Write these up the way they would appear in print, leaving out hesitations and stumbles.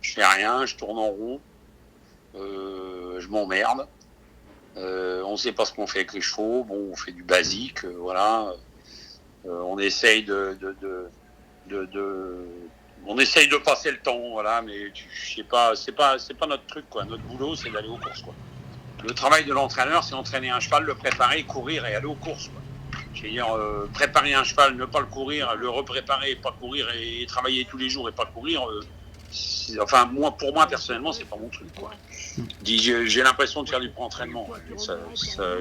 je fais rien, je tourne en rond, je m'emmerde. On ne sait pas ce qu'on fait avec les chevaux. Bon, on fait du basique, voilà. On essaye on essaye de passer le temps, voilà. Mais je sais pas, c'est pas notre truc, quoi. Notre boulot, c'est d'aller aux courses, quoi. Le travail de l'entraîneur, c'est entraîner un cheval, le préparer, courir et aller aux courses, quoi. Je veux dire, préparer un cheval, ne pas le courir, le repréparer, pas courir et travailler tous les jours et pas courir. Enfin, pour moi personnellement, c'est pas mon truc, quoi. J'ai l'impression de faire du pré-entraînement.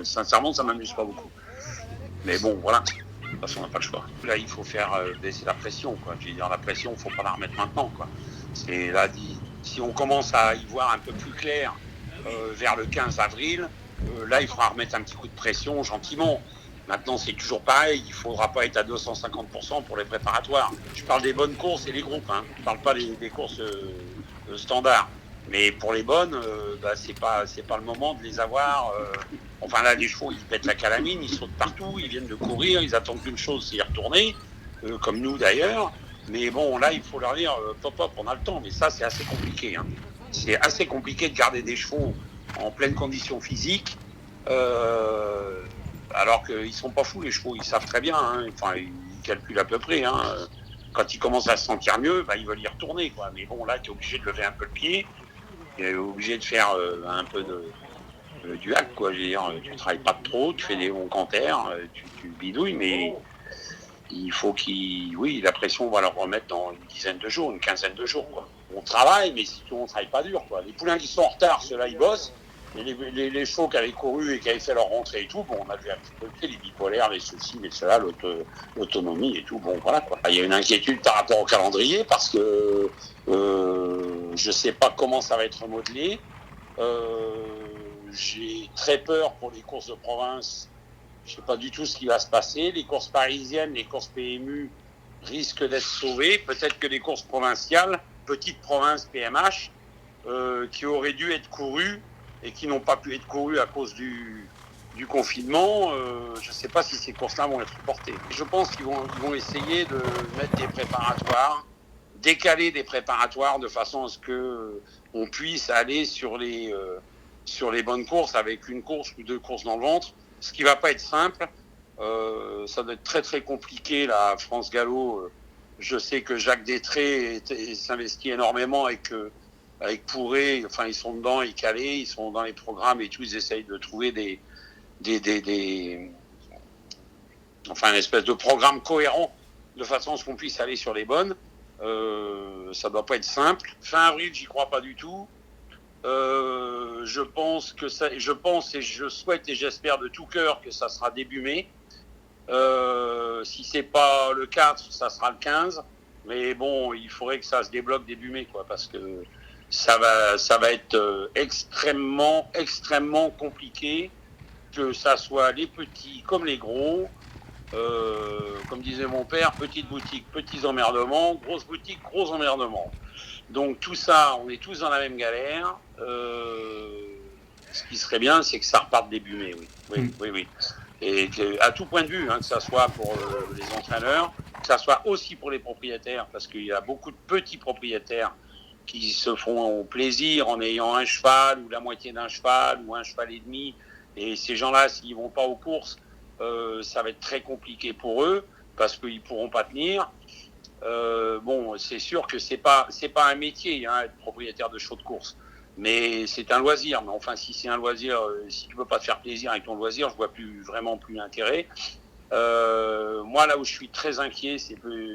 Sincèrement, ça m'amuse pas beaucoup. Mais bon, voilà. De toute façon, on n'a pas le choix. Là, il faut faire baisser la pression, quoi. Je veux dire, la pression, il ne faut pas la remettre maintenant, quoi. C'est là, si on commence à y voir un peu plus clair vers le 15 avril, là, il faudra remettre un petit coup de pression gentiment. Maintenant, c'est toujours pareil. Il ne faudra pas être à 250% pour les préparatoires. Je parle des bonnes courses et les groupes. Hein. Je ne parle pas des courses standards. Mais pour les bonnes, c'est pas le moment de les avoir. Enfin là, les chevaux, ils pètent la calamine, ils sautent partout, ils viennent de courir, ils attendent qu'une chose, c'est y retourner, comme nous d'ailleurs. Mais bon, là, il faut leur dire, pop, on a le temps. Mais ça, c'est assez compliqué. Hein. C'est assez compliqué de garder des chevaux en pleine condition physique. Alors qu'ils sont pas fous, les chevaux, ils savent très bien. Hein. Enfin, ils calculent à peu près. Hein. Quand ils commencent à se sentir mieux, ils veulent y retourner, quoi. Mais bon, là, tu es obligé de lever un peu le pied. Tu es obligé de faire un peu du hack, quoi. Je veux dire, tu travailles pas trop, tu fais des bons canters, tu bidouilles, mais il faut la pression, on va leur remettre dans une dizaine de jours, une quinzaine de jours, quoi. On travaille, mais si on travaille pas dur, quoi. Les poulains qui sont en retard, ceux-là, ils bossent. Et les chevaux qui avaient couru et qui avaient fait leur rentrée et tout, bon, on a vu un petit peu les bipolaires, les ceci, les cela, l'autonomie et tout, bon, voilà, quoi. Il y a une inquiétude par rapport au calendrier parce que je sais pas comment ça va être modelé. J'ai très peur pour les courses de province. Je ne sais pas du tout ce qui va se passer. Les courses parisiennes, les courses PMU risquent d'être sauvées. Peut-être que les courses provinciales, petites provinces PMH, qui auraient dû être courues et qui n'ont pas pu être courues à cause du confinement, je ne sais pas si ces courses-là vont être reportées. Je pense qu'ils vont essayer de mettre des préparatoires, décaler des préparatoires de façon à ce qu'on puisse aller sur les bonnes courses avec une course ou deux courses dans le ventre, ce qui ne va pas être simple. Ça doit être très très compliqué, la France Gallo. Je sais que Jacques Détré s'investit énormément avec Pourré, enfin ils sont dedans, ils calés, ils sont dans les programmes et tout, ils essayent de trouver enfin une espèce de programme cohérent de façon à ce qu'on puisse aller sur les bonnes. Ça doit pas être simple. Fin avril, j'y crois pas du tout. Je pense et je souhaite et j'espère de tout cœur que ça sera début mai. Si c'est pas le 4, ça sera le 15. Mais bon, il faudrait que ça se débloque début mai, quoi, parce que ça va être extrêmement, extrêmement compliqué, que ça soit les petits comme les gros. Comme disait mon père, petite boutique, petits emmerdements, grosse boutique, gros emmerdements. Donc tout ça, on est tous dans la même galère. Ce qui serait bien, c'est que ça reparte début mai, oui. Et à tout point de vue, que ça soit pour les entraîneurs, que ça soit aussi pour les propriétaires, parce qu'il y a beaucoup de petits propriétaires qui se font plaisir en ayant un cheval ou la moitié d'un cheval ou un cheval et demi. Et ces gens-là, s'ils vont pas aux courses, ça va être très compliqué pour eux parce qu'ils pourront pas tenir. Bon, c'est sûr que c'est pas un métier, être propriétaire de chevaux de course, mais c'est un loisir. Mais enfin, si c'est un loisir, si tu peux pas te faire plaisir avec ton loisir, je vois vraiment plus l'intérêt. Moi, là où je suis très inquiet,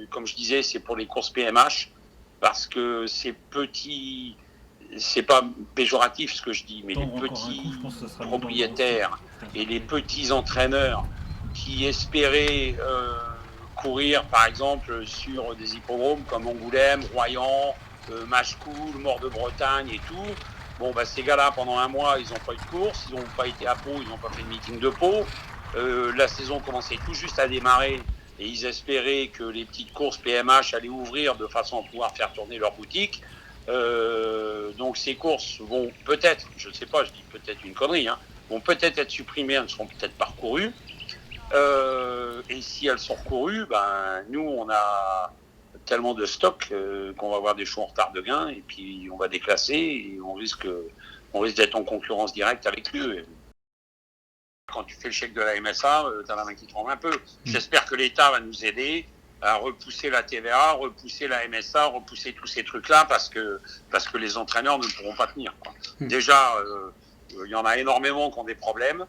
comme je disais, c'est pour les courses PMH, parce que ces petits, c'est pas péjoratif ce que je dis, mais les petits propriétaires et les petits entraîneurs qui espéraient courir, par exemple, sur des hippodromes comme Angoulême, Royan, Machecoul, Mort de Bretagne et tout. Bon, ces gars-là, pendant un mois, ils n'ont pas eu de course, ils n'ont pas été à Pau, ils n'ont pas fait de meeting de Pau. La saison commençait tout juste à démarrer et ils espéraient que les petites courses PMH allaient ouvrir de façon à pouvoir faire tourner leur boutique. Donc ces courses vont peut-être, je ne sais pas, je dis peut-être une connerie, vont peut-être être supprimées, elles ne seront peut-être pas recourues. Et si elles sont recourues, nous on a tellement de stock qu'on va avoir des chevaux en retard de gain et puis on va déclasser et on risque d'être en concurrence directe avec eux. Quand tu fais le chèque de la MSA, tu as la main qui tremble un peu. J'espère que l'État va nous aider à repousser la TVA, repousser la MSA, repousser tous ces trucs-là parce que les entraîneurs ne pourront pas tenir, quoi. Déjà, il y en a énormément qui ont des problèmes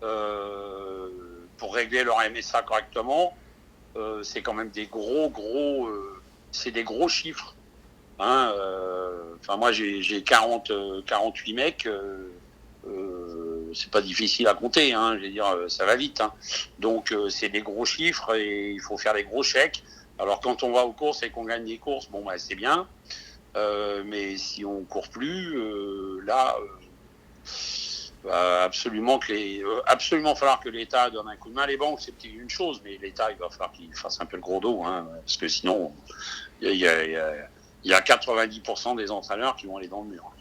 pour régler leur MSA correctement. C'est quand même des c'est des gros chiffres. Hein, moi, j'ai 48 mecs. C'est pas difficile à compter, hein, je veux dire, ça va vite. Hein. Donc, c'est des gros chiffres et il faut faire des gros chèques. Alors, quand on va aux courses et qu'on gagne des courses, bon, bah, c'est bien. Mais si on court plus, là, absolument falloir que l'État donne un coup de main. Les banques, c'est peut-être une chose, mais l'État, il va falloir qu'il fasse un peu le gros dos, hein, parce que sinon, il y a 90% des entraîneurs qui vont aller dans le mur.